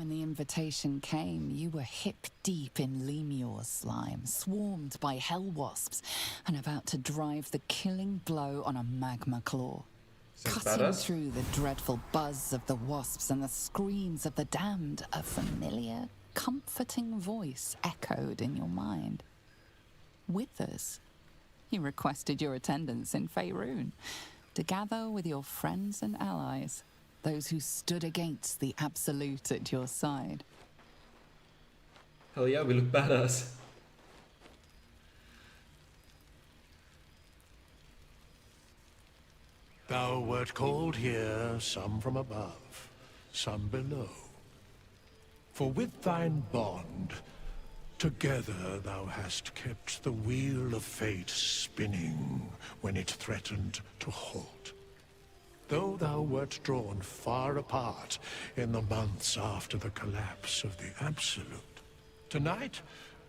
When the invitation came, you were hip-deep in Lemure slime, swarmed by hell wasps, and about to drive the killing blow on a magma claw. Sounds Cutting badass. through the dreadful buzz of the wasps and the screams of the damned, a familiar, comforting voice echoed in your mind. Withers, he requested your attendance in Faerun to gather with your friends and allies, those who stood against the Absolute at your side. Hell yeah, we look badass. Thou wert called here, some from above, some below. For with thine bond, together thou hast kept the wheel of fate spinning when it threatened to halt. Though thou wert drawn far apart in the months after the collapse of the Absolute, tonight,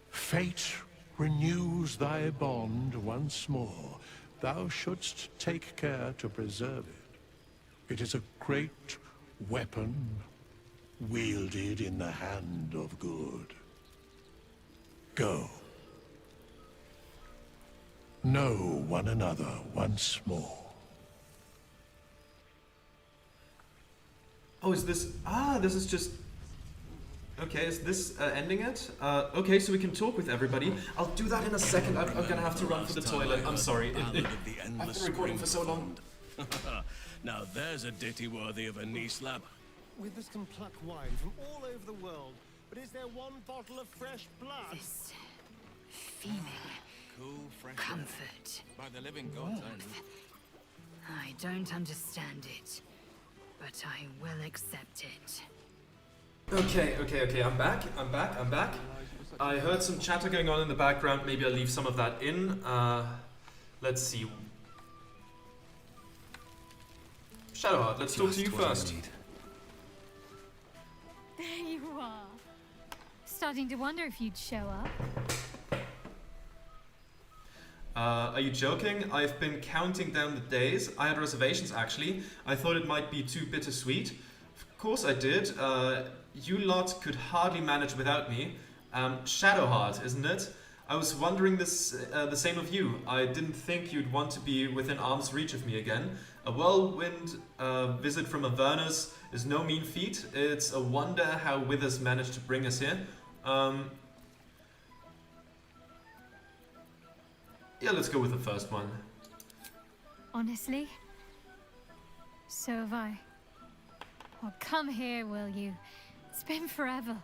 fate renews thy bond once more. Thou shouldst take care to preserve it. It is a great weapon, wielded in the hand of good. Go. Know one another once more. Oh, is this... Ah, this is just... Okay, is this ending it? Okay, so we can talk with everybody. I'll do that in a second. I'm gonna have to run for the toilet. I'm sorry. I've been recording for so long. Now there's a ditty worthy of a knee slap. Withers can pluck wine from all over the world, but is there one bottle of fresh blood? This feeling, Cool, fresh air. comfort, By the living gods, warmth. I don't understand it, but I will accept it. Okay, I'm back. I heard some chatter going on in the background. Maybe I'll leave some of that in. Let's see. Shadowheart, let's talk to you first. There you are. Starting to wonder if you'd show up. Are you joking? I've been counting down the days. I had reservations, actually. I thought it might be too bittersweet. Of course I did. You lot could hardly manage without me. Shadowheart, isn't it? I was wondering this, the same of you. I didn't think you'd want to be within arm's reach of me again. A whirlwind visit from Avernus is no mean feat. It's a wonder how Withers managed to bring us here. Yeah, let's go with the first one. Honestly? So have I. Well, come here, will you? It's been forever.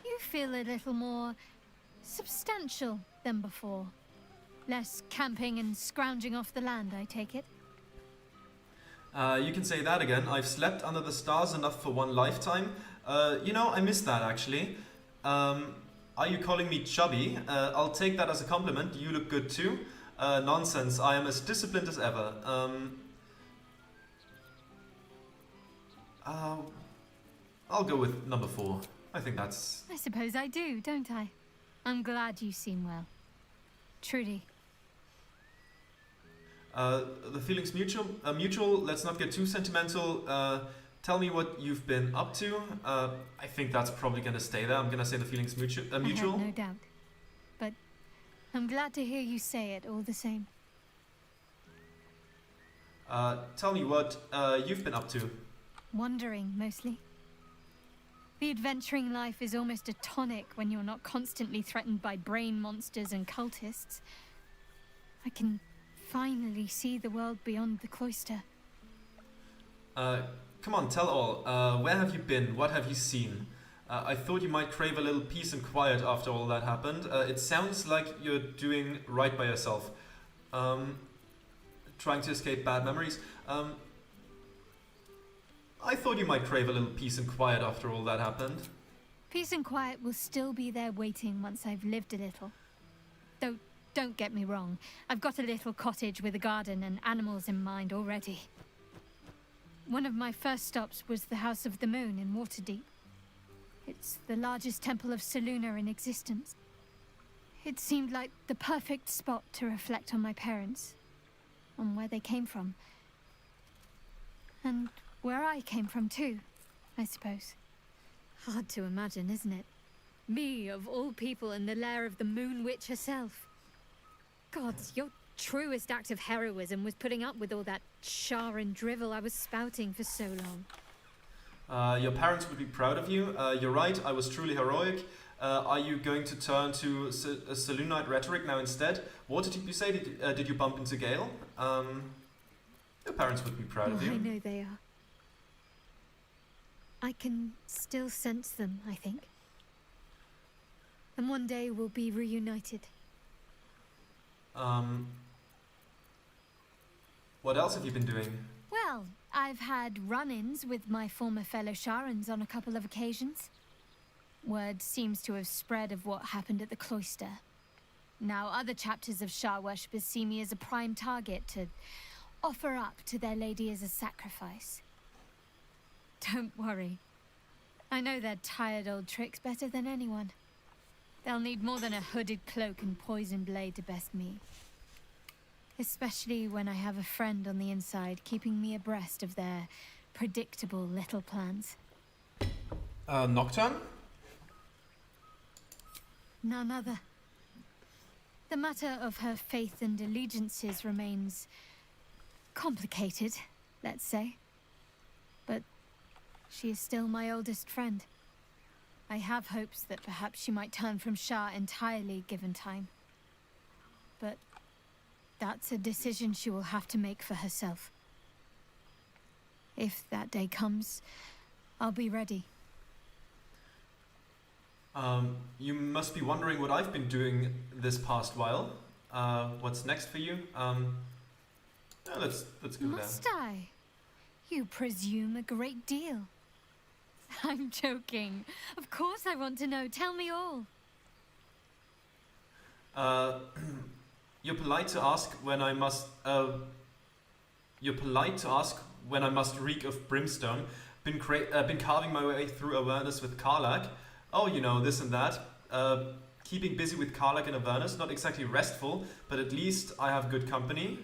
You feel a little more substantial than before. Less camping and scrounging off the land, I take it? You can say that again. I've slept under the stars enough for one lifetime. You know, I miss that actually. Are you calling me chubby? I'll take that as a compliment. You look good too. Nonsense. I am as disciplined as ever. I'll go with number 4. I think that's... I suppose I do, don't I? I'm glad you seem well. Trudy. The feeling's mutual. Mutual. Let's not get too sentimental. Tell me what you've been up to. I think that's probably gonna stay there. I'm gonna say the feeling's mutual. I have no doubt. But I'm glad to hear you say it all the same. Tell me what you've been up to. Wandering, mostly. The adventuring life is almost a tonic when you're not constantly threatened by brain monsters and cultists. I can finally see the world beyond the cloister. Come on, tell all. Where have you been? What have you seen? I thought you might crave a little peace and quiet after all that happened. It sounds like you're doing right by yourself. Trying to escape bad memories. I thought you might crave a little peace and quiet after all that happened. Peace and quiet will still be there waiting once I've lived a little. Though, don't get me wrong, I've got a little cottage with a garden and animals in mind already. one of my first stops was the House of the Moon in Waterdeep. It's the largest temple of Selûne in existence. It seemed like the perfect spot to reflect on my parents, on where they came from. And where I came from too, I suppose. Hard to imagine, isn't it? Me, of all people, in the lair of the Moon Witch herself. God, your truest act of heroism was putting up with all that char and drivel I was spouting for so long. Your parents would be proud of you. You're right, I was truly heroic. Are you going to turn to Selûnite rhetoric now instead? What did you say? Did you bump into Gale? Your parents would be proud of you. I know they are. I can still sense them, I think. And one day we'll be reunited. What else have you been doing? Well, I've had run-ins with my former fellow Sharans on a couple of occasions. Word seems to have spread of what happened at the cloister. Now other chapters of Shar worshippers see me as a prime target to offer up to their lady as a sacrifice. Don't worry. I know their tired old tricks better than anyone. They'll need more than a hooded cloak and poison blade to best me. Especially when I have a friend on the inside keeping me abreast of their predictable little plans. Nocturne? None other. The matter of her faith and allegiances remains complicated, let's say. But she is still my oldest friend. I have hopes that perhaps she might turn from Shar entirely given time. But that's a decision she will have to make for herself. If that day comes, I'll be ready. You must be wondering what I've been doing this past while. What's next for you? Let's go there. Must I? You presume a great deal. I'm joking. Of course I want to know. Tell me all. You're polite to ask when I must. You're polite to ask when I must reek of brimstone. Been carving my way through Avernus with Karlach. Oh, you know, this and that. Keeping busy with Karlach and Avernus. Not exactly restful, but at least I have good company.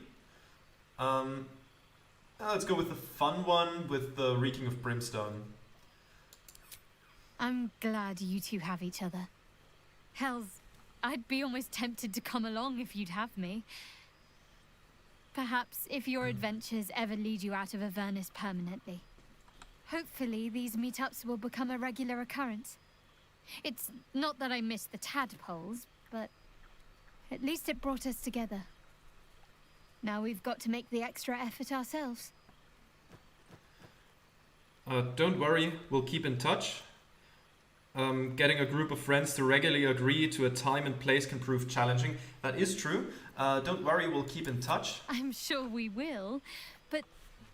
Let's go with the fun one with the reeking of brimstone. I'm glad you two have each other. Hells, I'd be almost tempted to come along if you'd have me. Perhaps if your adventures ever lead you out of Avernus permanently. Hopefully these meetups will become a regular occurrence. It's not that I miss the tadpoles, but at least it brought us together. Now we've got to make the extra effort ourselves. Don't worry, we'll keep in touch. Getting a group of friends to regularly agree to a time and place can prove challenging. That is true. Don't worry, we'll keep in touch. I'm sure we will, but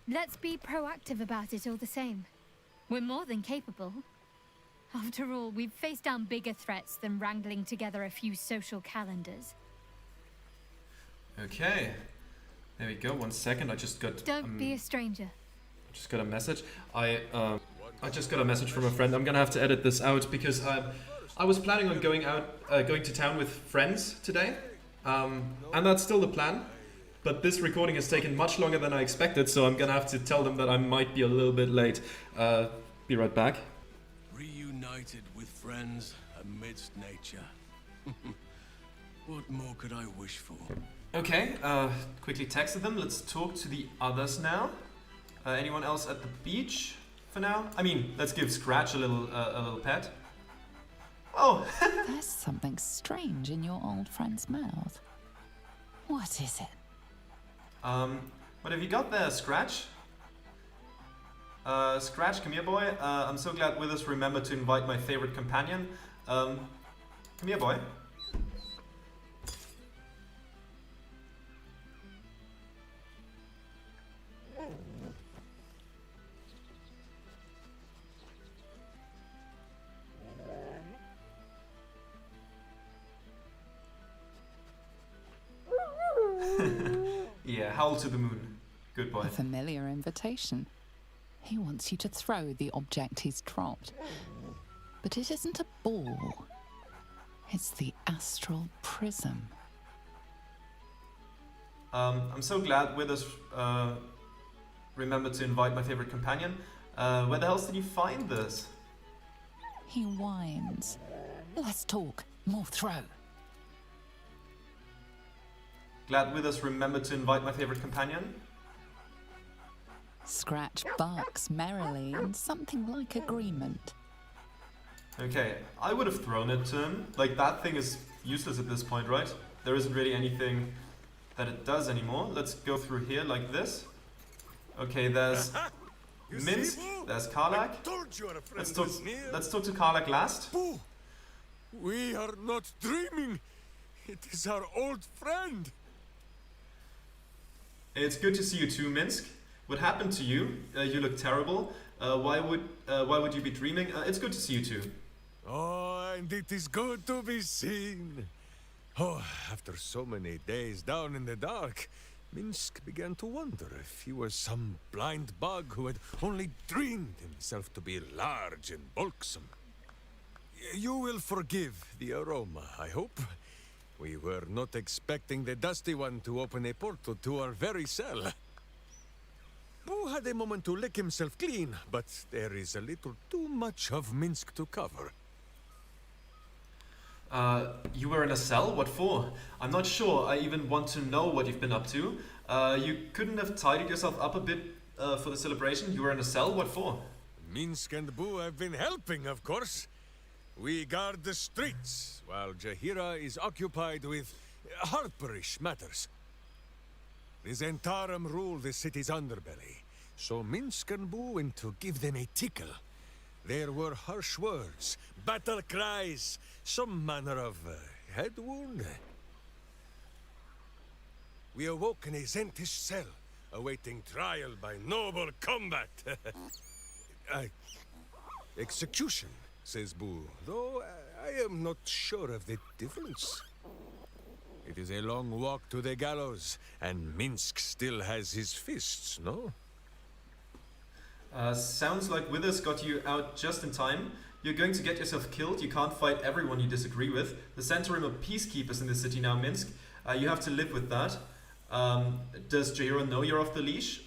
let's be proactive about it all the same. We're more than capable. After all, we've faced down bigger threats than wrangling together a few social calendars. Okay. There we go. 1 second. I just got... Don't be a stranger. Just got a message. I just got a message from a friend. I'm gonna have to edit this out because I was planning on going to town with friends today, and that's still the plan. But this recording has taken much longer than I expected, so I'm gonna have to tell them that I might be a little bit late. Be right back. Reunited with friends amidst nature. What more could I wish for? Okay. Quickly texted them. Let's talk to the others now. Anyone else at the beach? For now? I mean, let's give Scratch a little pet. Oh! There's something strange in your old friend's mouth. What is it? What have you got there, Scratch? Scratch, come here, boy. I'm so glad Withers remembered to invite my favorite companion. Come here, boy. Yeah, howl to the moon. Good boy. A familiar invitation. He wants you to throw the object he's dropped. But it isn't a ball. It's the astral prism. I'm so glad Withers remembered to invite my favorite companion. Where the hell did you find this? He whines. Less talk, more throw. Glad Withers remembered to invite my favorite companion. Scratch barks merrily in something like agreement. Okay, I would have thrown it to him. Like, that thing is useless at this point, right? There isn't really anything that it does anymore. Let's go through here like this. Okay, there's Minsk, there's Karlak. Let's talk to Karlak last. Boo! We are not dreaming. It is our old friend. It's good to see you too, Minsk. What happened to you? You look terrible. Why would you be dreaming? It's good to see you too. Oh, and it is good to be seen. Oh, after so many days down in the dark, Minsk began to wonder if he was some blind bug who had only dreamed himself to be large and bulksome. You will forgive the aroma, I hope. We were not expecting the Dusty One to open a portal to our very cell. Boo had a moment to lick himself clean, but there is a little too much of Minsk to cover. You were in a cell? What for? I'm not sure I even want to know what you've been up to. You couldn't have tidied yourself up a bit for the celebration? You were in a cell? What for? Minsk and Boo have been helping, of course. We guard the streets, while Jaheira is occupied with harperish matters. The Zentarum rule the city's underbelly, so Minsk and Boo went to give them a tickle. There were harsh words, battle cries, some manner of head wound. We awoke in a Zentish cell, awaiting trial by noble combat. Execution, says Boo, though I am not sure of the difference. It is a long walk to the gallows, and Minsk still has his fists, no? Sounds like Withers got you out just in time. You're going to get yourself killed. You can't fight everyone you disagree with. The Centaurum are peacekeepers in the city now, Minsk. You have to live with that. Does Jaheira know you're off the leash?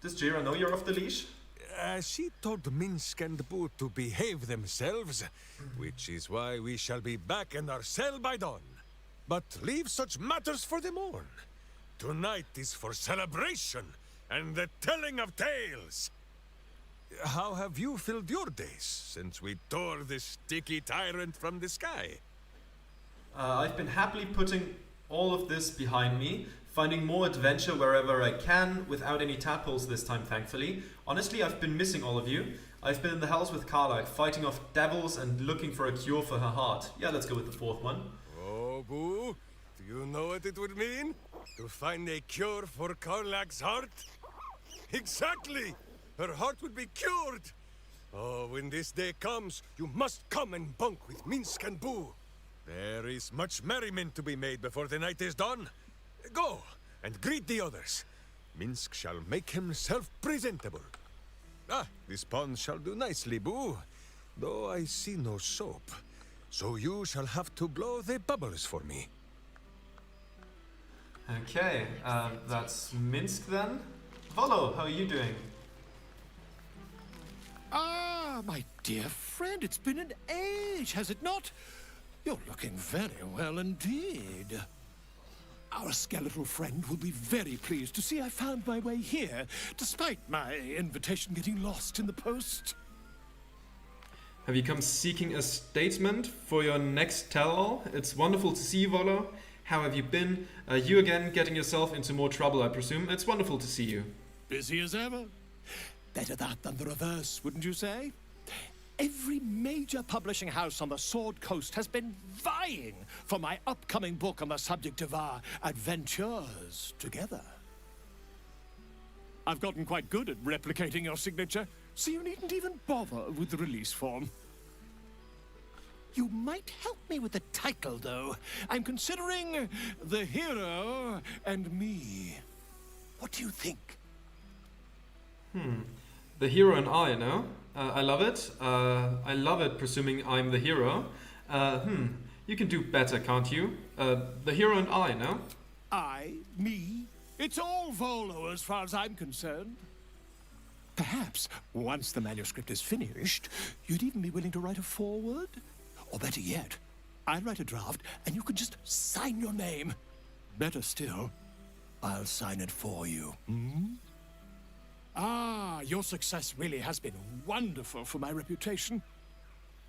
Does Jaheira know you're off the leash? She told Minsk and Boo to behave themselves, which is why we shall be back in our cell by dawn. But leave such matters for the morn. Tonight is for celebration and the telling of tales. How have you filled your days since we tore this sticky tyrant from the sky? I've been happily putting all of this behind me, finding more adventure wherever I can, without any tadpoles this time, thankfully. Honestly, I've been missing all of you. I've been in the hells with Karlak, fighting off devils and looking for a cure for her heart. Yeah, let's go with the fourth one. Oh, Boo, do you know what it would mean? To find a cure for Karlak's heart? Exactly! Her heart would be cured! Oh, when this day comes, you must come and bunk with Minsk and Boo. There is much merriment to be made before the night is done. Go, and greet the others. Minsk shall make himself presentable. Ah, this pond shall do nicely, Boo. Though I see no soap. So you shall have to blow the bubbles for me. Okay, that's Minsk then. Volo, how are you doing? Ah, my dear friend, it's been an age, has it not? You're looking very well indeed. Our skeletal friend will be very pleased to see I found my way here, despite my invitation getting lost in the post. Have you come seeking a statement for your next tell-all? It's wonderful to see you, Volo. How have you been? You again getting yourself into more trouble, I presume. It's wonderful to see you. Busy as ever. Better that than the reverse, wouldn't you say? Every major publishing house on the Sword Coast has been vying for my upcoming book on the subject of our adventures together. I've gotten quite good at replicating your signature, so you needn't even bother with the release form. You might help me with the title, though. I'm considering The Hero and Me. What do you think? The hero and I, no? I love it. I love it, presuming I'm the hero. You can do better, can't you? The hero and I, no? Me? It's all Volo as far as I'm concerned. Perhaps, once the manuscript is finished, you'd even be willing to write a foreword? Or better yet, I'll write a draft and you can just sign your name. Better still, I'll sign it for you. Ah, your success really has been wonderful for my reputation.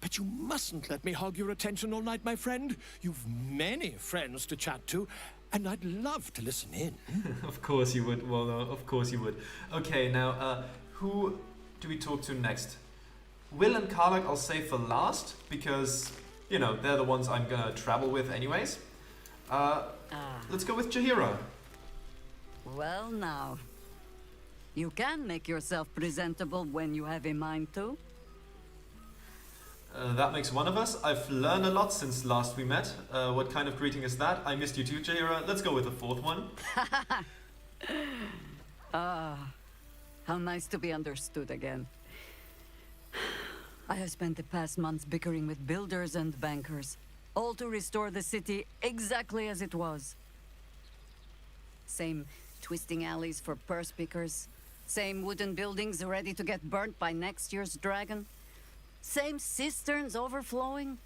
But you mustn't let me hog your attention all night, my friend. You've many friends to chat to, and I'd love to listen in. Of course you would, Waldo. Of course you would. Okay, now, who do we talk to next? Will and Karlak I'll save for last, because, you know, they're the ones I'm gonna travel with anyways. Let's go with Jaheira. Well now, you can make yourself presentable when you have a mind to. That makes one of us. I've learned a lot since last we met. What kind of greeting is that? I missed you too, Jaheira. Let's go with the fourth one. How nice to be understood again. I have spent the past months bickering with builders and bankers, all to restore the city exactly as it was. Same twisting alleys for purse pickers, same wooden buildings ready to get burnt by next year's dragon, same cisterns overflowing,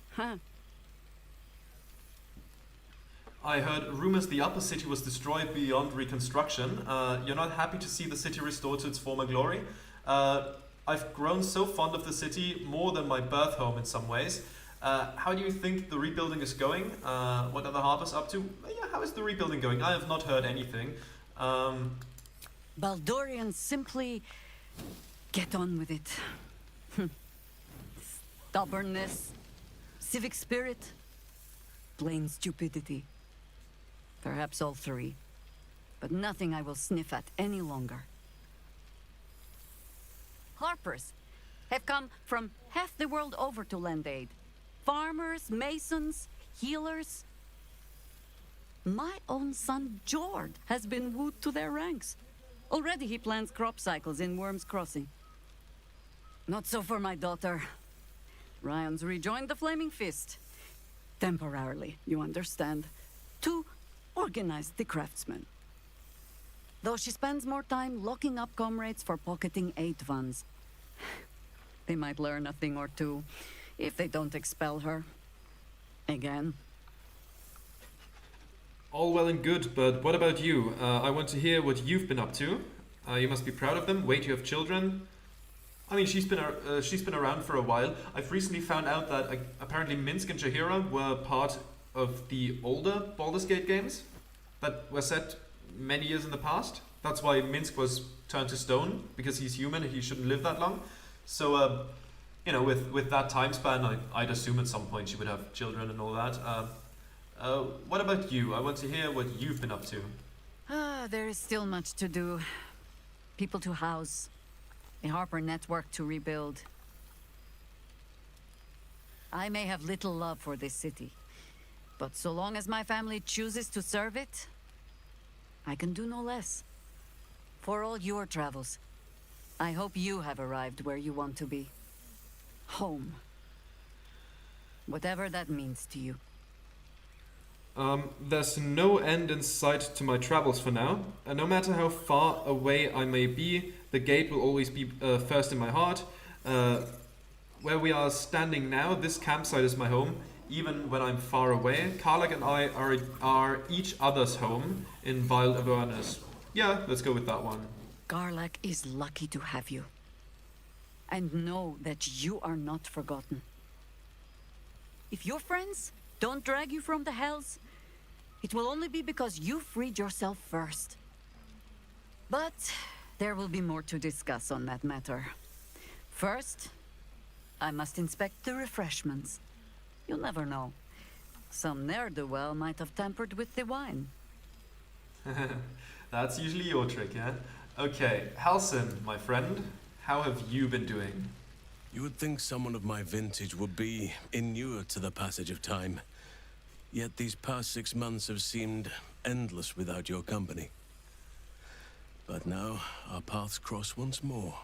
I heard rumors the upper city was destroyed beyond reconstruction. You're not happy to see the city restored to its former glory? I've grown so fond of the city, more than my birth home in some ways. How do you think the rebuilding is going? What are the harvest up to? Yeah, how is the rebuilding going? I have not heard anything. Baldurians simply get on with it. Stubbornness, civic spirit, plain stupidity. Perhaps all three, but nothing I will sniff at any longer. Harpers have come from half the world over to lend aid. Farmers, masons, healers. My own son, Jord, has been wooed to their ranks. Already he plans crop cycles in Worm's Crossing. Not so for my daughter. Ryan's rejoined the Flaming Fist. Temporarily, you understand. To organize the craftsmen. Though she spends more time locking up comrades for pocketing aid funds. They might learn a thing or two, if they don't expel her. Again. All well and good, but what about you? I want to hear what you've been up to. You must be proud of them. Wait, you have children? I mean, she's been around for a while. I've recently found out that apparently Minsk and Jaheira were part of the older Baldur's Gate games that were set many years in the past. That's why Minsk was turned to stone, because he's human and he shouldn't live that long. So, you know, with that time span, I'd assume at some point she would have children and all that. What about you? I want to hear what you've been up to. There is still much to do. People to house. A Harper network to rebuild. I may have little love for this city, but so long as my family chooses to serve it, I can do no less. For all your travels, I hope you have arrived where you want to be. Home. Whatever that means to you. There's no end in sight to my travels for now. No matter how far away I may be, the gate will always be first in my heart. Where we are standing now, this campsite is my home, even when I'm far away. Karlak and I are each other's home in Wild Avernus. Yeah, let's go with that one. Karlak is lucky to have you. And know that you are not forgotten. If your friends don't drag you from the hells, it will only be because you freed yourself first. But there will be more to discuss on that matter. First, I must inspect the refreshments. You'll never know. Some ne'er-do-well might have tampered with the wine. That's usually your trick, yeah? Okay, Halsin, my friend, how have you been doing? You would think someone of my vintage would be inured to the passage of time. Yet these past 6 months have seemed endless without your company. But now, our paths cross once more.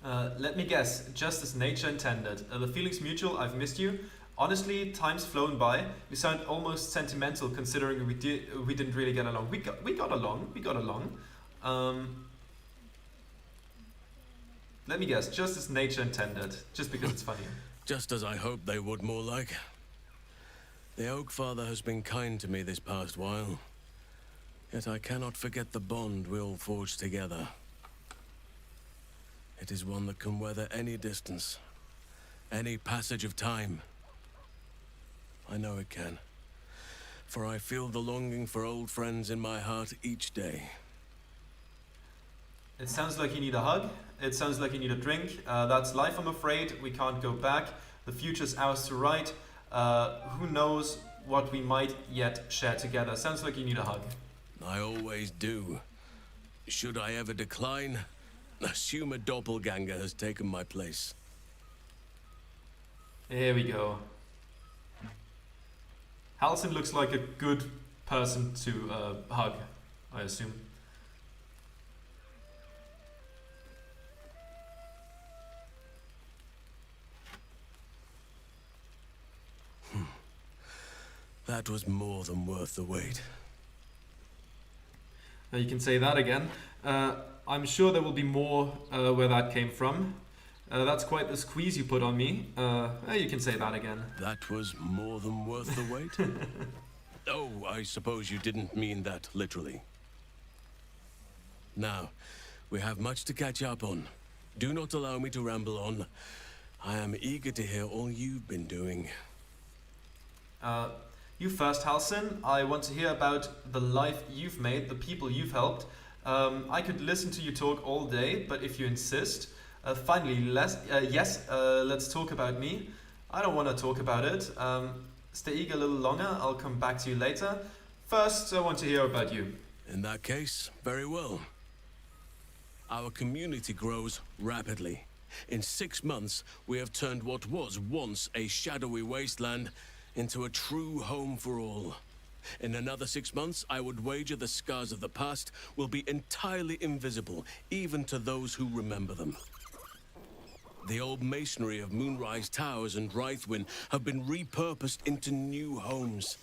Let me guess, just as nature intended. The feeling's mutual, I've missed you. Honestly, time's flown by. You sound almost sentimental considering we didn't really get along. We got along. Let me guess, just as nature intended. Just because it's funny. Just as I hoped they would, more like. The Oak Father has been kind to me this past while. Yet I cannot forget the bond we all forged together. It is one that can weather any distance, any passage of time. I know it can, for I feel the longing for old friends in my heart each day. It sounds like you need a hug. It sounds like you need a drink. That's life, I'm afraid. We can't go back. The future's ours to write. Who knows what we might yet share together. Sounds like you need a hug. I always do. Should I ever decline, assume a doppelganger has taken my place. Here we go. Halsin looks like a good person to hug, I assume. That was more than worth the wait. You can say that again. I'm sure there will be more where that came from. That's quite the squeeze you put on me. You can say that again. That was more than worth the wait? Oh, I suppose you didn't mean that literally. Now, we have much to catch up on. Do not allow me to ramble on. I am eager to hear all you've been doing. You first, Halsin. I want to hear about the life you've made, the people you've helped. I could listen to you talk all day, but if you insist, finally, let's talk about me. I don't want to talk about it. Stay eager a little longer. I'll come back to you later. First, I want to hear about you. In that case, very well. Our community grows rapidly. In 6 months, we have turned what was once a shadowy wasteland into a true home for all. In another 6 months, I would wager the scars of the past will be entirely invisible, even to those who remember them. The old masonry of Moonrise Towers and Rythwin have been repurposed into new homes,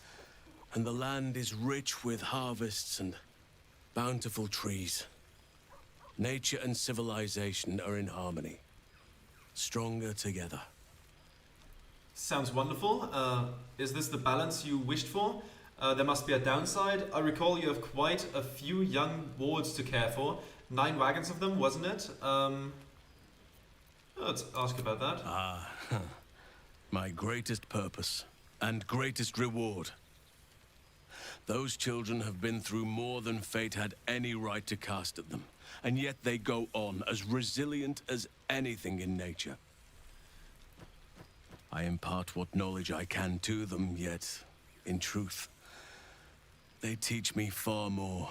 and the land is rich with harvests and bountiful trees. Nature and civilization are in harmony, stronger together. Sounds wonderful. Is this the balance you wished for? There must be a downside. I recall you have quite a few young wards to care for. 9 wagons of them, wasn't it? Let's ask about that. My greatest purpose and greatest reward. Those children have been through more than fate had any right to cast at them, and yet they go on as resilient as anything in nature. I impart what knowledge I can to them, yet, in truth, they teach me far more.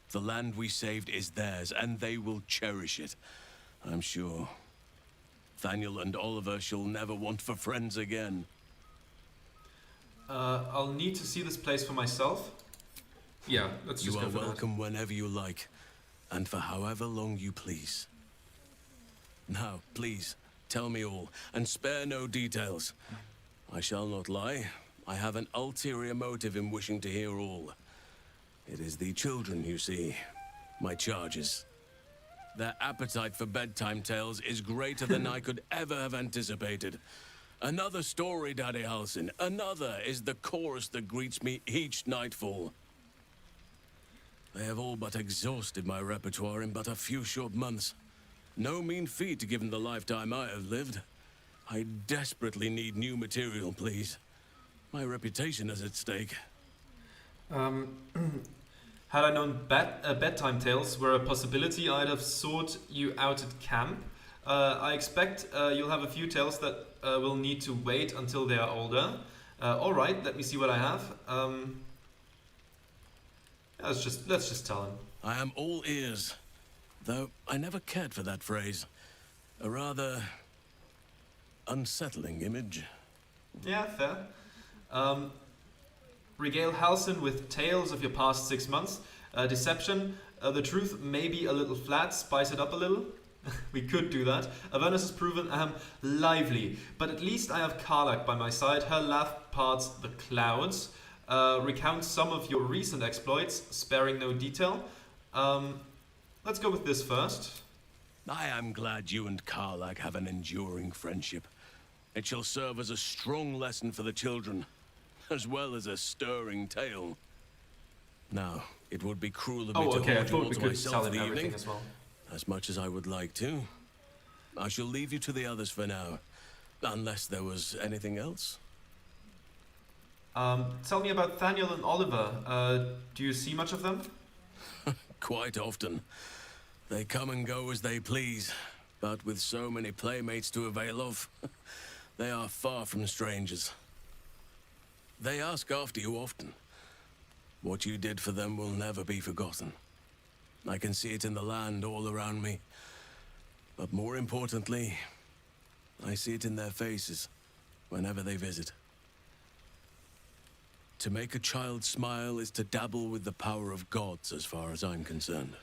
The land we saved is theirs, and they will cherish it, I'm sure. Thaniel and Oliver shall never want for friends again. I'll need to see this place for myself. Yeah, let's just go for that. You are welcome whenever you like, and for however long you please. Now, please, tell me all, and spare no details. I shall not lie. I have an ulterior motive in wishing to hear all. It is the children, you see, my charges. Their appetite for bedtime tales is greater than I could ever have anticipated. Another story, Daddy Halsin. Another is the chorus that greets me each nightfall. They have all but exhausted my repertoire in but a few short months. No mean feat given the lifetime I have lived. I desperately need new material, please. My reputation is at stake. Had I known bedtime tales were a possibility, I'd have sought you out at camp. I expect you'll have a few tales that will need to wait until they are older. Alright, let me see what I have. Let's just tell him. I am all ears. Though I never cared for that phrase. A rather unsettling image. Yeah, fair. Regale Halsin with tales of your past 6 months. Deception. The truth may be a little flat, spice it up a little. We could do that. Avernus has proven lively, but at least I have Karlak by my side. Her laugh parts the clouds. Recount some of your recent exploits, sparing no detail. Let's go with this first. I am glad you and Karlak have an enduring friendship. It shall serve as a strong lesson for the children, as well as a stirring tale. Now, it would be cruel of me to I hold you thought all we to could myself tell for him the everything evening, as well. as much as I would like to. I shall leave you to the others for now, unless there was anything else. Tell me about Thaniel and Oliver. Do you see much of them? Quite often. They come and go as they please, but with so many playmates to avail of, they are far from strangers. They ask after you often. What you did for them will never be forgotten. I can see it in the land all around me. But more importantly, I see it in their faces whenever they visit. To make a child smile is to dabble with the power of gods, as far as I'm concerned.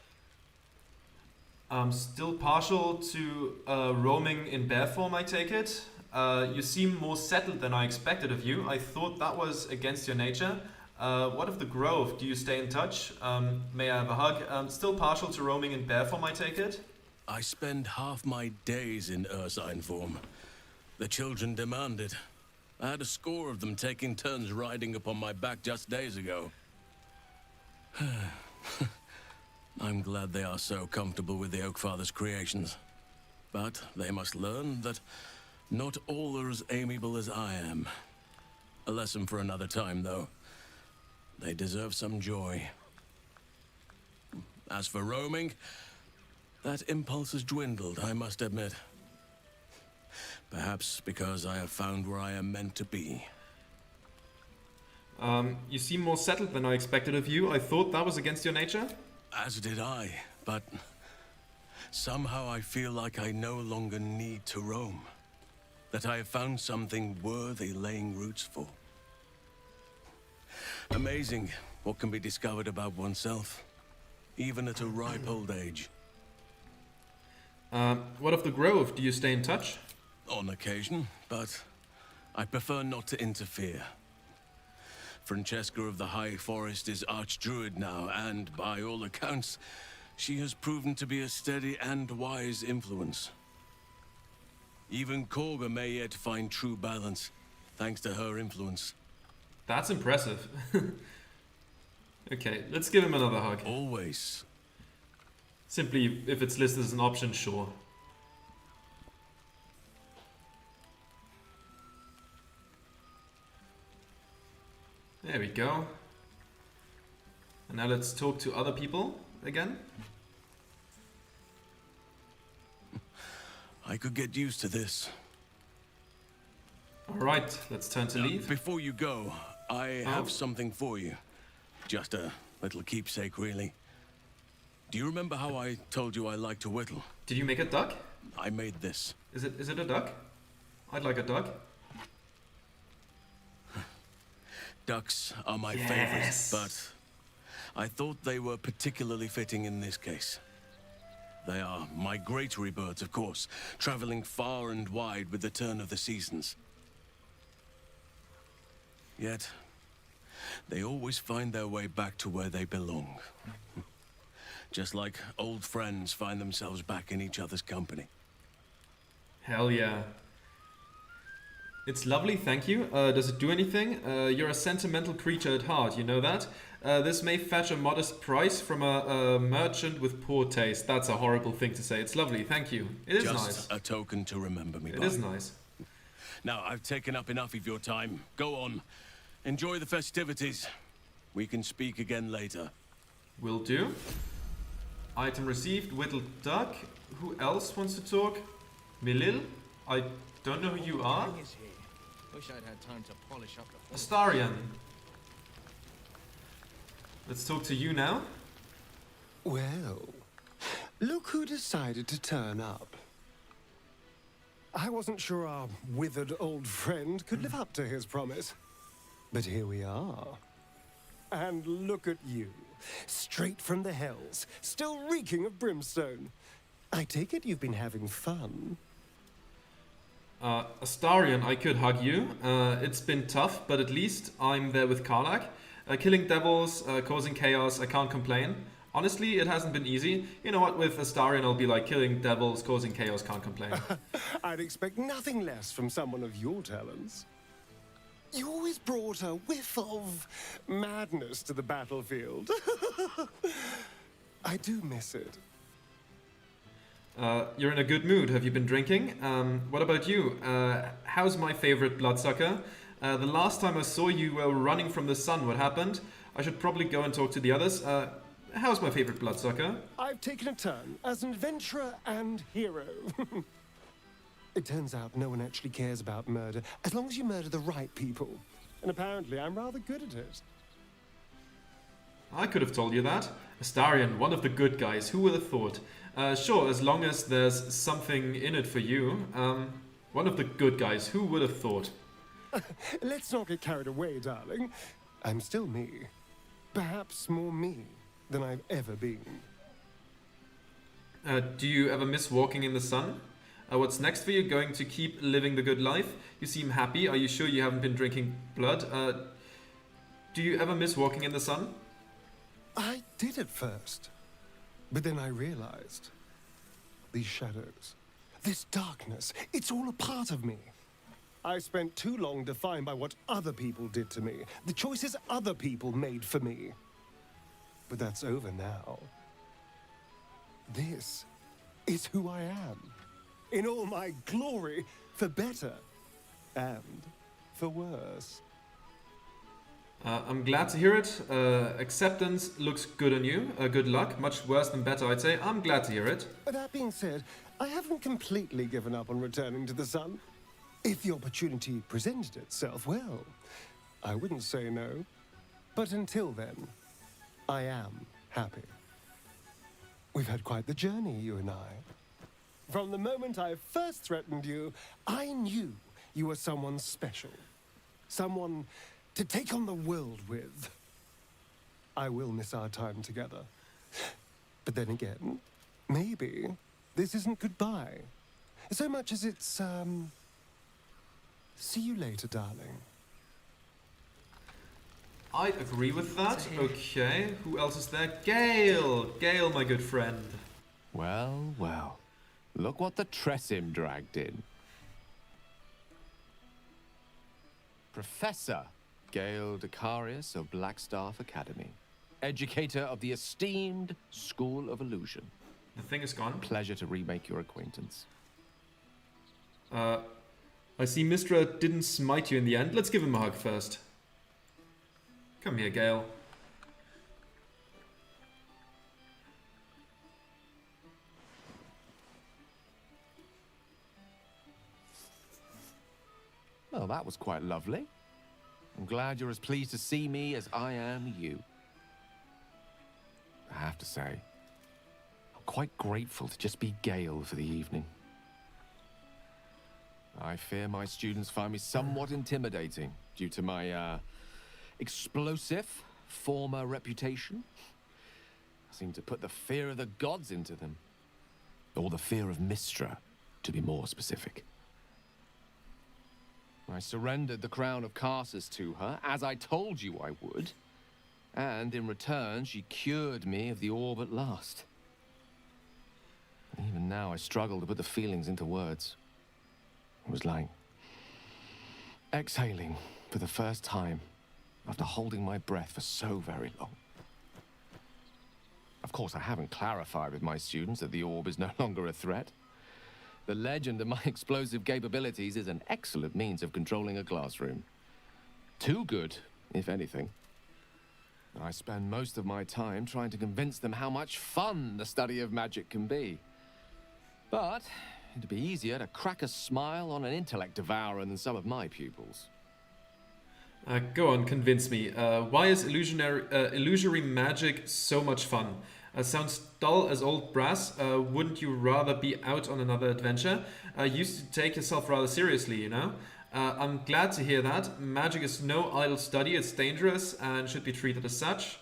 I'm still partial to roaming in bear form, I take it. You seem more settled than I expected of you. I thought that was against your nature. What of the Grove? Do you stay in touch? May I have a hug? Still partial to roaming in bear form, I take it? I spend half my days in ursine form. The children demand it. I had a score of them taking turns riding upon my back just days ago. I'm glad they are so comfortable with the Oakfather's creations. But they must learn that not all are as amiable as I am. A lesson for another time, though. They deserve some joy. As for roaming, that impulse has dwindled, I must admit. Perhaps because I have found where I am meant to be. You seem more settled than I expected of you. I thought that was against your nature. As did I, but somehow I feel like I no longer need to roam. That I have found something worthy laying roots for. Amazing what can be discovered about oneself, even at a ripe old age. What of the Grove? Do you stay in touch? On occasion, but I prefer not to interfere. Francesca of the High Forest is Archdruid now, and by all accounts, she has proven to be a steady and wise influence. Even Korga may yet find true balance, thanks to her influence. That's impressive. Okay, let's give him another hug. Always. Simply, if it's listed as an option, sure. There we go. And now let's talk to other people again. I could get used to this. Alright, let's turn to leave. Before you go, I have something for you. Just a little keepsake, really. Do you remember how I told you I like to whittle? Did you make a duck? I made this. Is it a duck? I'd like a duck. Ducks are my favorites, but I thought they were particularly fitting in this case. They are migratory birds, of course, traveling far and wide with the turn of the seasons. Yet, they always find their way back to where they belong. Just like old friends find themselves back in each other's company. Hell yeah. It's lovely, thank you. Does it do anything? You're a sentimental creature at heart, you know that? This may fetch a modest price from a merchant with poor taste. That's a horrible thing to say. It's lovely, thank you. It is nice. Just a token to remember me by. It is nice. Now, I've taken up enough of your time. Go on. Enjoy the festivities. We can speak again later. Will do. Item received, whittled duck. Who else wants to talk? Milil? I don't know who you are. Wish I'd had time to polish up the Astarion. Let's talk to you now. Well, look who decided to turn up. I wasn't sure our withered old friend could live up to his promise. But here we are. And look at you, Straight from the hells, still reeking of brimstone. I take it you've been having fun. Astarion, I could hug you. It's been tough, but at least I'm there with Karlach. Killing devils, causing chaos, I can't complain. Honestly, it hasn't been easy. You know what, with Astarion I'll be like, killing devils, causing chaos, can't complain. I'd expect nothing less from someone of your talents. You always brought a whiff of madness to the battlefield. I do miss it. You're in a good mood. Have you been drinking? What about you? How's my favorite bloodsucker? The last time I saw you were running from the sun. What happened? I should probably go and talk to the others. How's my favorite bloodsucker? I've taken a turn as an adventurer and hero. It turns out no one actually cares about murder, as long as you murder the right people. And apparently I'm rather good at it. I could have told you that. Astarion, one of the good guys. Who would have thought? Sure, as long as there's something in it for you. One of the good guys. Who would have thought? Let's not get carried away, darling. I'm still me. Perhaps more me than I've ever been. Do you ever miss walking in the sun? What's next for you? Going to keep living the good life? You seem happy. Are you sure you haven't been drinking blood? Do you ever miss walking in the sun? I did at first. But then I realized. These shadows, this darkness, it's all a part of me. I spent too long defined by what other people did to me, the choices other people made for me. But that's over now. This is who I am. In all my glory, for better and for worse. I'm glad to hear it. Acceptance looks good on you. Good luck. Much worse than better, I'd say. I'm glad to hear it. That being said, I haven't completely given up on returning to the sun. If the opportunity presented itself, well, I wouldn't say no. But until then, I am happy. We've had quite the journey, you and I. From the moment I first threatened you, I knew you were someone special. Someone to take on the world with. I will miss our time together. But then again, maybe this isn't goodbye. So much as it's, see you later, darling. I'd agree with that. Okay, who else is there? Gale! Gale, my good friend. Well, well. Look what the Tressim dragged in. Professor Gale Decarius of Blackstaff Academy. Educator of the esteemed School of Illusion. The thing is gone. Pleasure to remake your acquaintance. I see Mistra didn't smite you in the end. Let's give him a hug first. Come here, Gale. Well, that was quite lovely. I'm glad you're as pleased to see me as I am you. I have to say, I'm quite grateful to just be Gale for the evening. I fear my students find me somewhat intimidating due to my, explosive former reputation. I seem to put the fear of the gods into them. Or the fear of Mistra, to be more specific. I surrendered the crown of Carsus to her, as I told you I would. And in return, she cured me of the orb at last. Even now, I struggle to put the feelings into words. It was like exhaling for the first time after holding my breath for so very long. Of course, I haven't clarified with my students that the orb is no longer a threat. The legend of my explosive capabilities is an excellent means of controlling a classroom. Too good, if anything. I spend most of my time trying to convince them how much fun the study of magic can be. But it'd be easier to crack a smile on an intellect devourer than some of my pupils. Go on, convince me. Why is illusory magic so much fun? Sounds dull as old brass. Wouldn't you rather be out on another adventure? You used to take yourself rather seriously, you know? I'm glad to hear that. Magic is no idle study. It's dangerous and should be treated as such.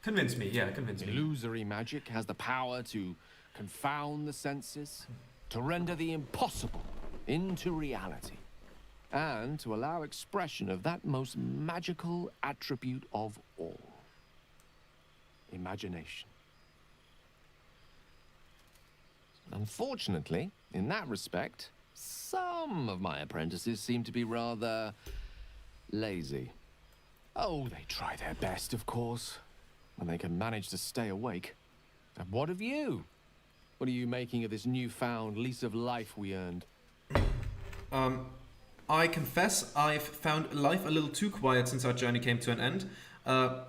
Convince me, yeah, convince me. Illusory magic has the power to confound the senses, to render the impossible into reality, and to allow expression of that most magical attribute of all: imagination. Unfortunately, in that respect, some of my apprentices seem to be rather lazy. Oh, they try their best, of course, when they can manage to stay awake. And what of you? What are you making of this newfound lease of life we earned? I confess I've found life a little too quiet since our journey came to an end.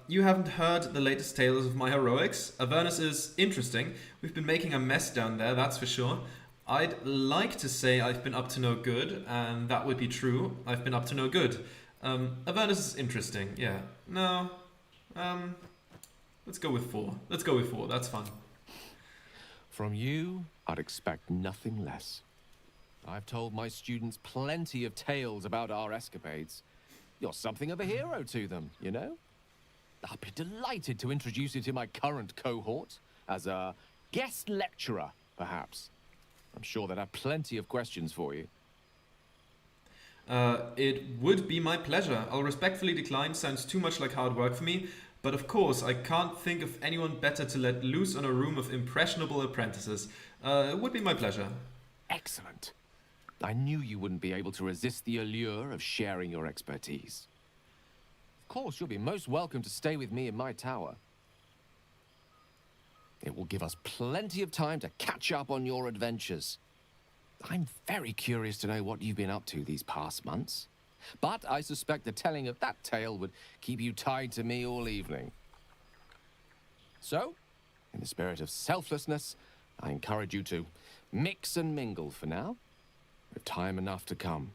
You haven't heard the latest tales of my heroics. Avernus is interesting. We've been making a mess down there, that's for sure. I'd like to say I've been up to no good, and that would be true. I've been up to no good. Avernus is interesting, yeah. No, let's go with 4. Let's go with 4, that's fun. From you, I'd expect nothing less. I've told my students plenty of tales about our escapades. You're something of a hero to them, you know? I'll be delighted to introduce you to my current cohort as a guest lecturer, perhaps. I'm sure they'd have plenty of questions for you. It would be my pleasure. I'll respectfully decline. Sounds too much like hard work for me. But of course, I can't think of anyone better to let loose on a room of impressionable apprentices. It would be my pleasure. Excellent. I knew you wouldn't be able to resist the allure of sharing your expertise. Of course, you'll be most welcome to stay with me in my tower. It will give us plenty of time to catch up on your adventures. I'm very curious to know what you've been up to these past months. But I suspect the telling of that tale would keep you tied to me all evening. So, in the spirit of selflessness, I encourage you to mix and mingle for now, with time enough to come.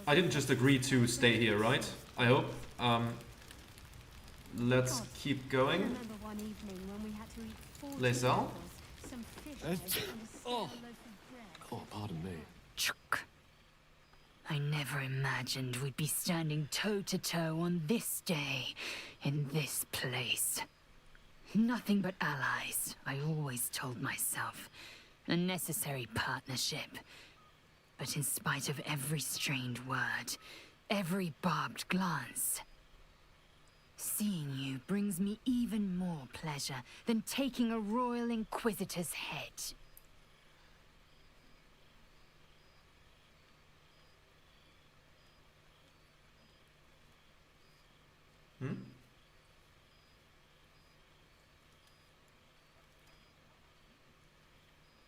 I didn't just agree to stay here, right? I hope. Let's keep going. Lae'zel? Oh, pardon me. Chuk. I never imagined we'd be standing toe-to-toe on this day, in this place. Nothing but allies, I always told myself. A necessary partnership. But in spite of every strained word, every barbed glance, seeing you brings me even more pleasure than taking a royal inquisitor's head.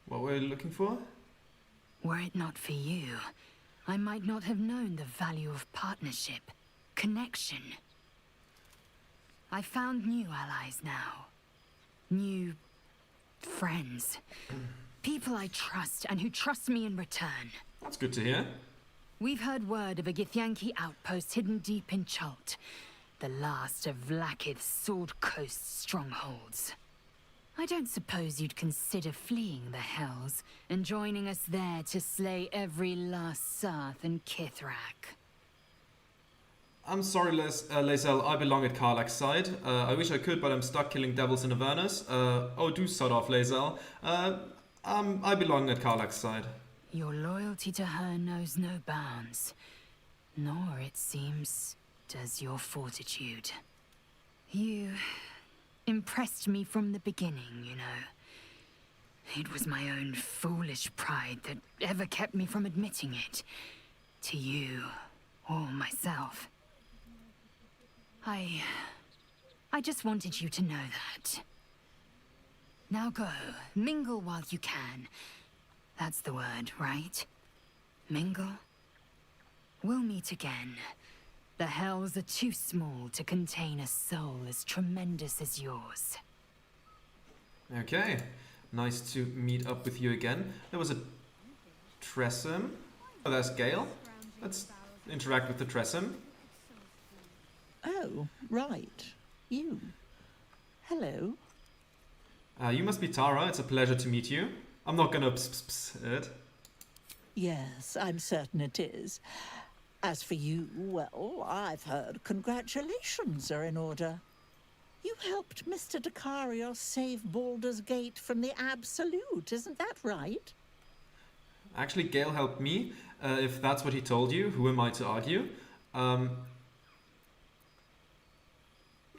What were you looking for? Were it not for you, I might not have known the value of partnership, connection. I found new allies now. New friends. People I trust and who trust me in return. That's good to hear. We've heard word of a Githyanki outpost hidden deep in Chult, the last of Vlaakith's Sword Coast strongholds. I don't suppose you'd consider fleeing the Hells and joining us there to slay every last Sarth and Kithrak. I'm sorry, Lae'zel, I belong at Karlach's side. I wish I could, but I'm stuck killing devils in Avernus. Oh, do sod off, Lae'zel. I belong at Karlach's side. Your loyalty to her knows no bounds. Nor, it seems, does your fortitude. You impressed me from the beginning, you know. It was my own foolish pride that ever kept me from admitting it. To you, or myself. I just wanted you to know that. Now go, mingle while you can. That's the word, right? Mingle? We'll meet again. The Hells are too small to contain a soul as tremendous as yours. Okay, nice to meet up with you again. There was a Tressum. Oh, there's Gale. Let's interact with the Tressum. Oh, right. You. Hello. You must be Tara. It's a pleasure to meet you. I'm not gonna it. Yes, I'm certain it is. As for you, well, I've heard congratulations are in order. You helped Mr. Dicarios save Baldur's Gate from the Absolute, isn't that right? Actually, Gale helped me. If that's what he told you, who am I to argue?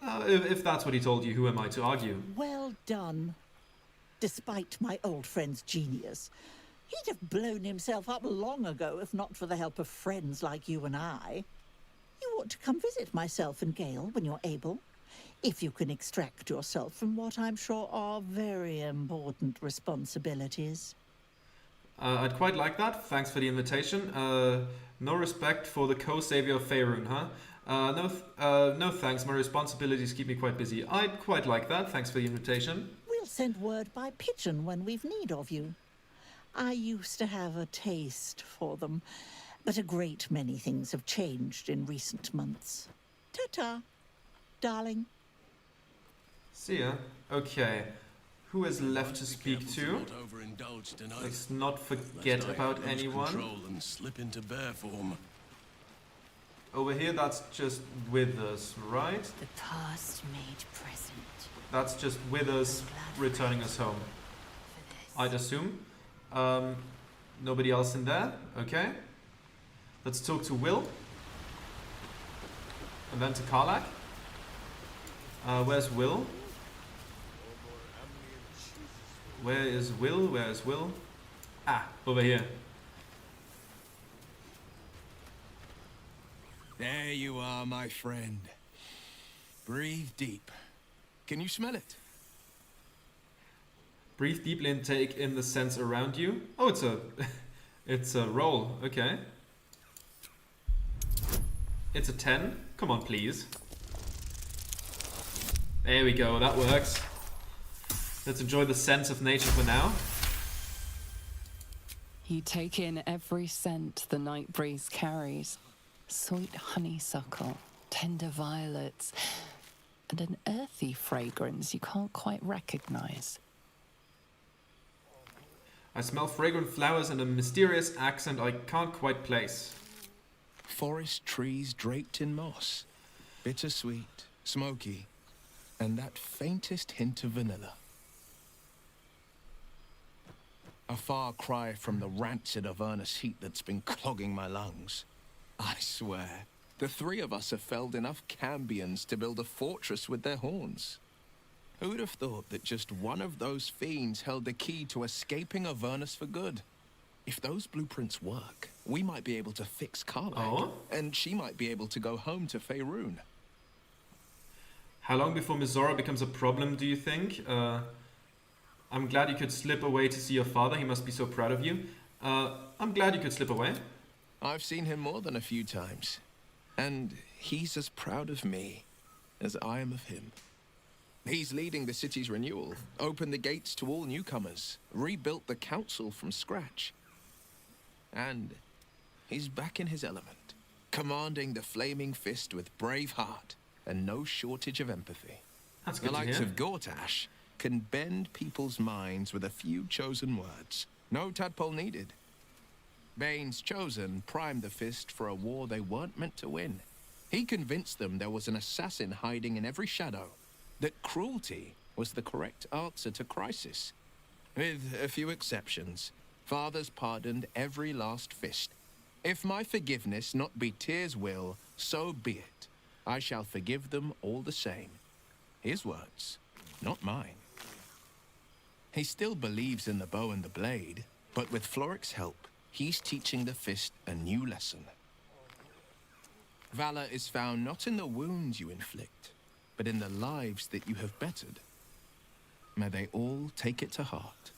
If that's what he told you, who am I to argue? Well done. Despite my old friend's genius, he'd have blown himself up long ago if not for the help of friends like you and I. You ought to come visit myself and Gale when you're able, if you can extract yourself from what I'm sure are very important responsibilities. I'd quite like that. Thanks for the invitation. No respect for the co-savior of Faerun, huh? No thanks. My responsibilities keep me quite busy. I'd quite like that. Thanks for the invitation. We'll send word by pigeon when we've need of you. I used to have a taste for them, but a great many things have changed in recent months. Ta-ta, darling. See ya. Okay. Who is left to speak to? Let's not forget about anyone. And slip into bear form. Over here, that's just Withers, right? The past made present. That's just Withers returning us home, I'd assume. Nobody else in there? Okay. Let's talk to Will. And then to Karlach. Where's Will? Where is Will? Where is Will? Ah, over here. There you are, my friend. Breathe deep. Can you smell it? Breathe deeply and take in the sense around you. Oh, it's a it's a roll. Okay. It's a 10. Come on, please. There we go. That works. Let's enjoy the sense of nature for now. You take in every scent the night breeze carries. Sweet honeysuckle, tender violets, and an earthy fragrance you can't quite recognize. I smell fragrant flowers and a mysterious accent I can't quite place. Forest trees draped in moss. Bittersweet, smoky, and that faintest hint of vanilla. A far cry from the rancid Avernus heat that's been clogging my lungs. I swear, the three of us have felled enough cambions to build a fortress with their horns. Who'd have thought that just one of those fiends held the key to escaping Avernus for good? If those blueprints work, we might be able to fix Karlach, and she might be able to go home to Faerun. How long before Mizora becomes a problem, do you think? I'm glad you could slip away to see your father. He must be so proud of you. I'm glad you could slip away. I've seen him more than a few times, and he's as proud of me as I am of him. He's leading the city's renewal, opened the gates to all newcomers, rebuilt the council from scratch. And he's back in his element, commanding the Flaming Fist with brave heart and no shortage of empathy. That's good the to likes hear. of Gortash can bend people's minds with a few chosen words. No tadpole needed. Bane's Chosen primed the Fist for a war they weren't meant to win. He convinced them there was an assassin hiding in every shadow, that cruelty was the correct answer to crisis. With a few exceptions, fathers pardoned every last Fist. If my forgiveness not be Tyr's will, so be it. I shall forgive them all the same. His words, not mine. He still believes in the bow and the blade, but with Floric's help, he's teaching the Fist a new lesson. Valor is found not in the wounds you inflict, but in the lives that you have bettered. May they all take it to heart.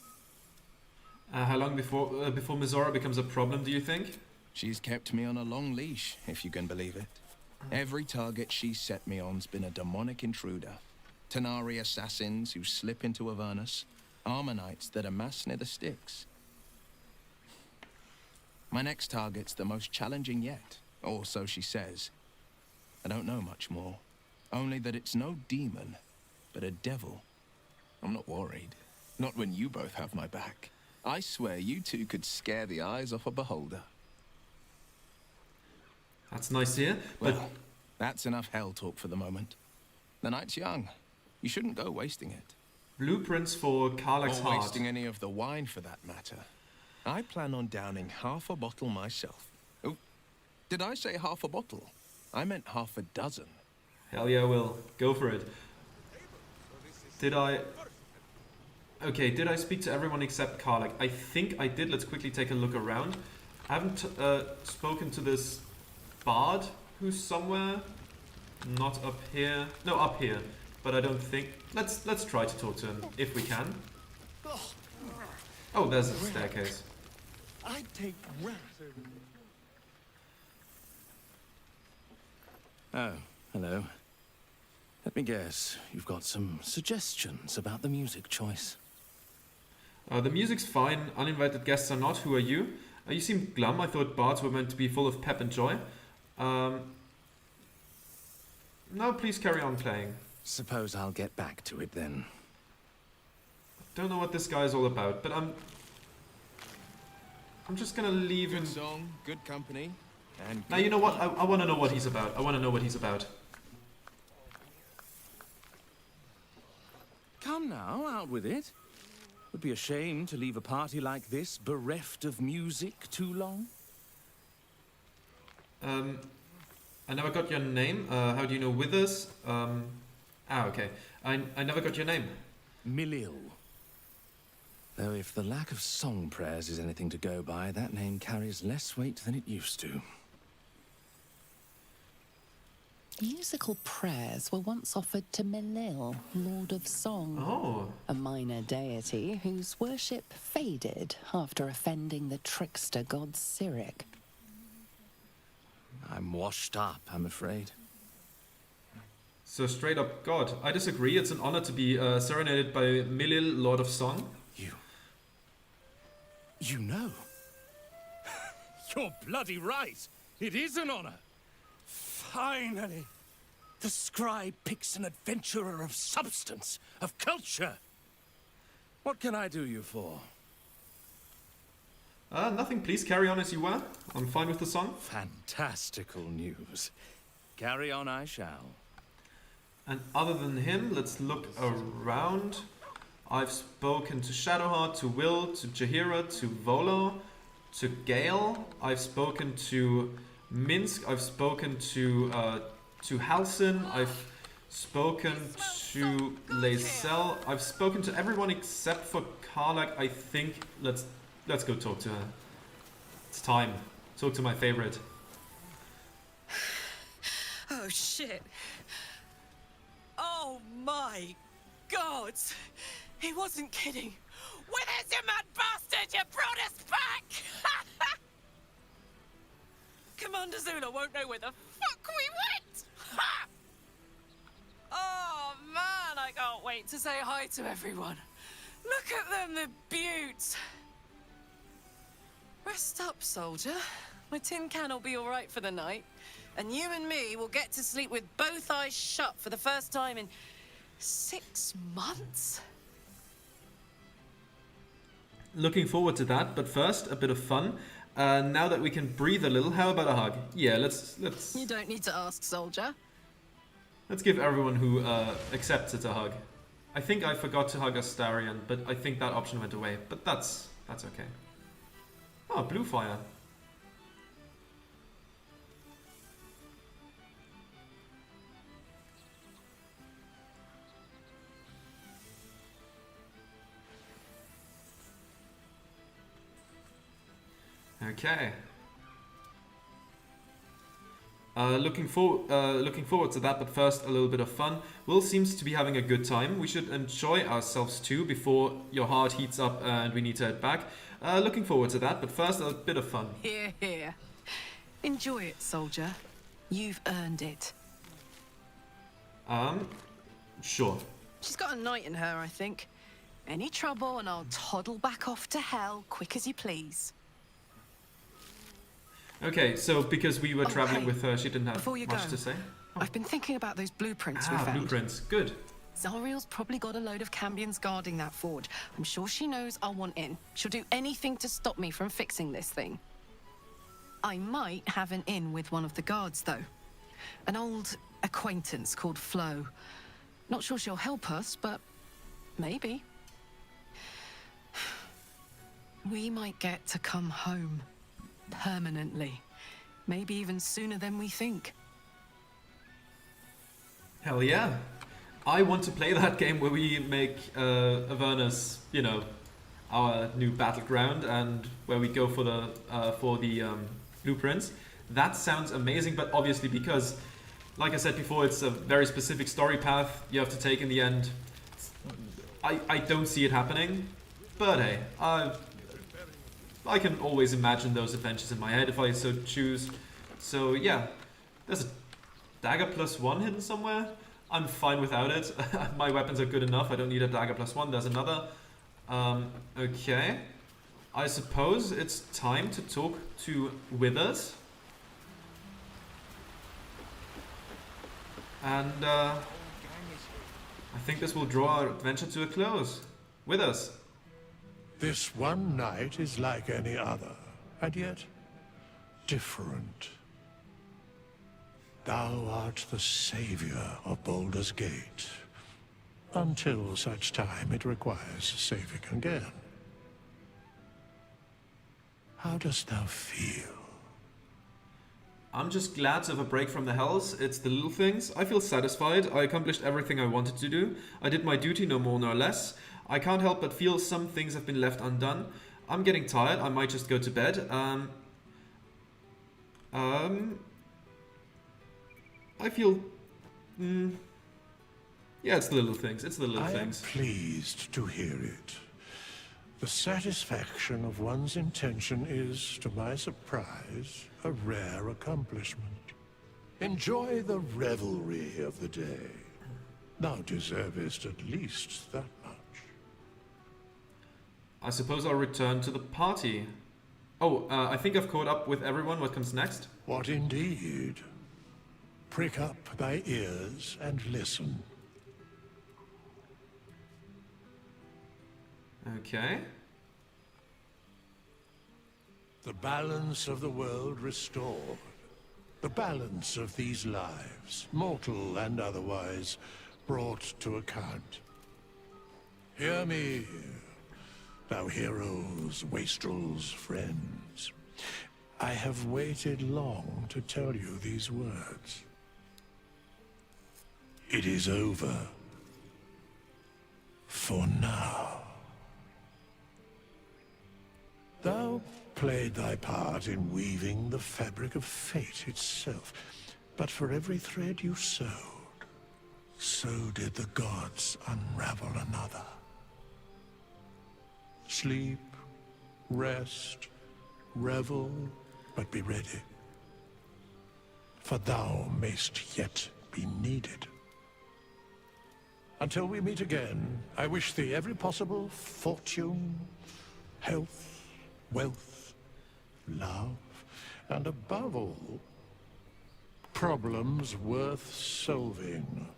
How long before Mizora becomes a problem, do you think? She's kept me on a long leash, if you can believe it. Every target she's set me on's been a demonic intruder. Tanari assassins who slip into Avernus, Armonites that amass near the Styx. My next target's the most challenging yet, or so she says. I don't know much more. Only that it's no demon, but a devil. I'm not worried. Not when you both have my back. I swear you two could scare the eyes off a beholder. That's nice to hear. But Well, that's enough hell talk for the moment. The night's young. You shouldn't go wasting it. blueprints for Karlach's Or heart. wasting any of the wine for that matter. I plan on downing half a bottle myself. Oh, did I say half a bottle? I meant half a dozen. Hell yeah, Will. Go for it. Okay, did I speak to everyone except Karlach? I think I did. Let's quickly take a look around. I haven't spoken to this bard who's somewhere. Not up here. No, up here. But I don't think... Let's try to talk to him, if we can. Oh, there's a staircase. I take wrath over Oh, hello. Let me guess, you've got some suggestions about the music choice. The music's fine. Uninvited guests are not. Who are you? You seem glum. I thought bards were meant to be full of pep and joy. No, please carry on playing. Suppose I'll get back to it then. Don't know what this guy is all about, but I'm just gonna leave him. Good song, good company, and... Now, you know what? I want to know what he's about. I want to know what he's about. Come now, out with it. Would be a shame to leave a party like this bereft of music too long. I never got your name. How do you know Withers? Okay. I never got your name. Milil. Though if the lack of song prayers is anything to go by, that name carries less weight than it used to. Musical prayers were once offered to Milil, Lord of Song, a minor deity whose worship faded after offending the trickster god Cyric. I'm washed up, I'm afraid. So straight up God. I disagree. It's an honor to be serenaded by Milil, Lord of Song. You know? You're bloody right. It is an honor. Finally. The scribe picks an adventurer of substance, of culture. What can I do you for? Nothing. Please carry on as you were. I'm fine with the song. Fantastical news. Carry on I shall. And other than him, let's look around. I've spoken to Shadowheart, to Will, to Jaheira, to Volo, to Gale. I've spoken to Minsk. I've spoken to Halsin. I've spoken to Lae'zel. I've spoken to everyone except for Karlach. I think let's go talk to her. It's time. Talk to my favorite. Oh shit. Oh my god. He wasn't kidding. Withers, you mad bastard! You brought us back! Commander Zula won't know where the fuck we went! Ha! Oh man, I can't wait to say hi to everyone. Look at them, the beauts. Rest up, soldier. My tin can will be all right for the night. And you and me will get to sleep with both eyes shut for the first time in 6 months. Looking forward to that, but first, a bit of fun. Now that we can breathe a little, how about a hug? Yeah, let's You don't need to ask, soldier. let's give everyone who accepts it a hug. I think I forgot to hug Astarion, but I think that option went away. But that's okay. Oh, blue fire. Okay. Looking forward to that, but first a little bit of fun. Will seems to be having a good time. We should enjoy ourselves too before your heart heats up and we need to head back. Looking forward to that, but first a bit of fun. Here, here. Enjoy it, soldier. You've earned it. Sure. She's got a knight in her, I think. Any trouble and I'll toddle back off to hell quick as you please. Okay, so because we were traveling hey, with her, she didn't have before you much go, to say. I've been thinking about those blueprints we found. Blueprints. Good. Zariel's probably got a load of Cambions guarding that forge. I'm sure she knows I'll want in. She'll do anything to stop me from fixing this thing. I might have an in with one of the guards, though. An old acquaintance called Flo. Not sure she'll help us, but maybe. We might get to come home. Permanently. Maybe even sooner than we think. Hell yeah. I want to play that game where we make Avernus, you know, our new battleground, and where we go for the blueprints. That sounds amazing, but obviously because, like I said before, it's a very specific story path you have to take in the end. I don't see it happening, but hey, I can always imagine those adventures in my head if I so choose. So yeah, there's a dagger +1 hidden somewhere. I'm fine without it. My weapons are good enough. I don't need a dagger +1. There's another. Okay. I suppose it's time to talk to Withers. And I think this will draw our adventure to a close. Withers. This one night is like any other, and yet different. Thou art the savior of Baldur's Gate, until such time it requires saving again. How dost thou feel? I'm just glad to have a break from the hells. It's the little things. I feel satisfied. I accomplished everything I wanted to do. I did my duty, no more nor less. I can't help but feel some things have been left undone. I'm getting tired. I might just go to bed. I feel... yeah, it's the little things. It's the little things. I am pleased to hear it. The satisfaction of one's intention is, to my surprise, a rare accomplishment. Enjoy the revelry of the day. Thou deservest at least that much. I suppose I'll return to the party. Oh, I think I've caught up with everyone. What comes next? What indeed? Prick up thy ears and listen. Okay. The balance of the world restored. The balance of these lives, mortal and otherwise, brought to account. Hear me, thou heroes, wastrels, friends. I have waited long to tell you these words. It is over. For now. Thou played thy part in weaving the fabric of fate itself, but for every thread you sewed, so did the gods unravel another. Sleep, rest, revel, but be ready. For thou mayst yet be needed. Until we meet again, I wish thee every possible fortune, health, wealth, love, and above all, problems worth solving.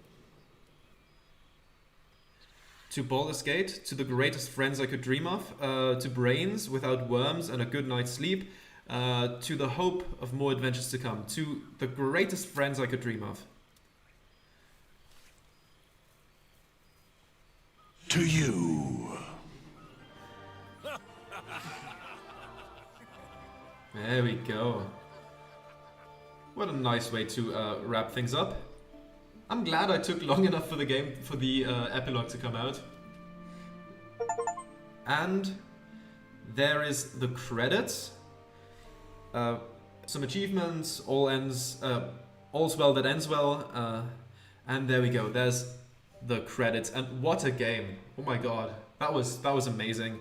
To Baldur's Gate, to the greatest friends I could dream of, to brains without worms and a good night's sleep, to the hope of more adventures to come, to the greatest friends I could dream of. To you. There we go. What a nice way to wrap things up. I'm glad I took long enough for the game, for the epilogue to come out. And there is the credits. Some achievements, all's well that ends well. And there we go, there's the credits. And what a game. Oh my god, that was amazing.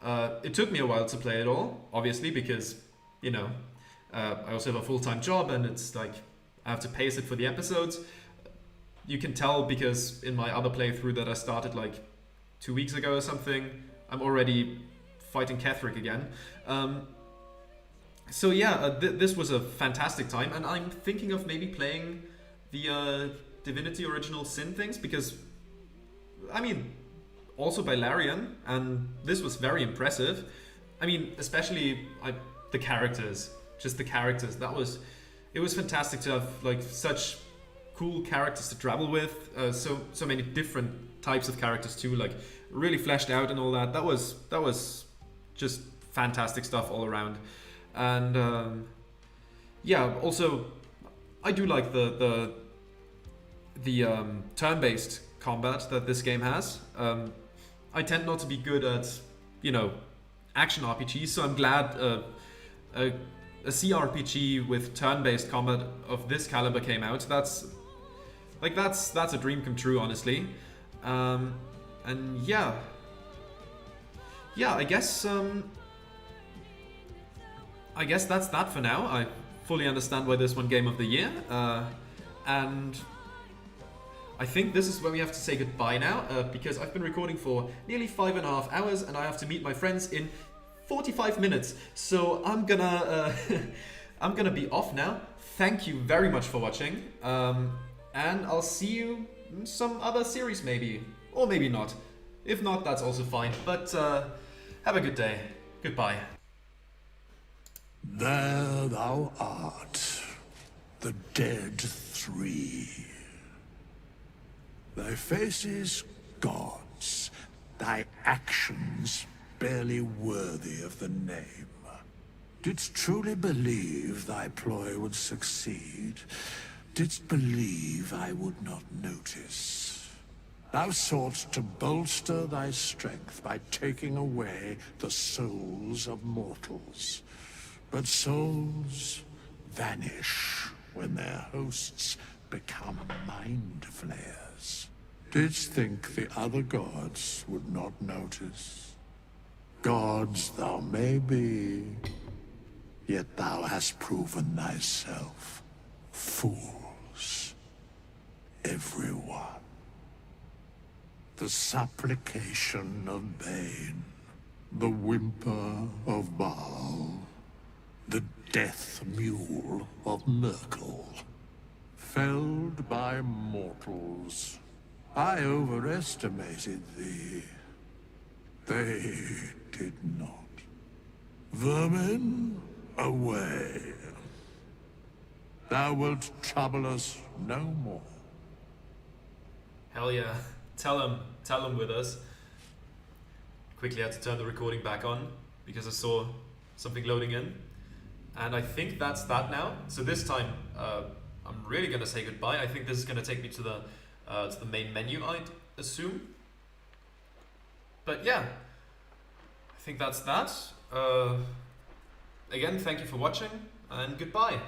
It took me a while to play it all, obviously, because, you know, I also have a full-time job and it's like, I have to pace it for the episodes. You can tell because in my other playthrough that I started like 2 weeks ago or something, I'm already fighting Ketheric again. So yeah, this was a fantastic time, and I'm thinking of maybe playing the Divinity Original Sin things, because, I mean, also by Larian, and this was very impressive. I mean, especially the characters, just the characters. It was fantastic to have like such cool characters to travel with, so many different types of characters too, like really fleshed out and all that. That was just fantastic stuff all around. And yeah, also I do like the turn-based combat that this game has. I tend not to be good at, action RPGs, so I'm glad a CRPG with turn-based combat of this caliber came out. That's a dream come true, honestly. And yeah, I guess that's that for now. I fully understand why this won Game of the Year, and I think this is where we have to say goodbye now, because I've been recording for nearly 5.5 hours and I have to meet my friends in 45 minutes. So I'm gonna I'm gonna be off now. Thank you very much for watching, and I'll see you in some other series maybe, or maybe not. If not, that's also fine. But have a good day. Goodbye. There thou art, the dead three. Thy faces gods, thy actions barely worthy of the name. Didst truly believe thy ploy would succeed? Didst believe I would not notice? Thou soughtst to bolster thy strength by taking away the souls of mortals. But souls vanish when their hosts become mind flayers. Didst think the other gods would not notice? Gods thou may be, yet thou hast proven thyself fools, everyone. The supplication of Bane, the whimper of Baal, the death mule of Merkel. Felled by mortals, I overestimated thee. They did not. Vermin, away. Thou wilt trouble us no more. Hell yeah. Tell him with us. Quickly had to turn the recording back on because I saw something loading in. And I think that's that now. So this time, I'm really gonna say goodbye. I think this is gonna take me to the main menu, I'd assume. But yeah, I think that's that. Again, thank you for watching, and goodbye.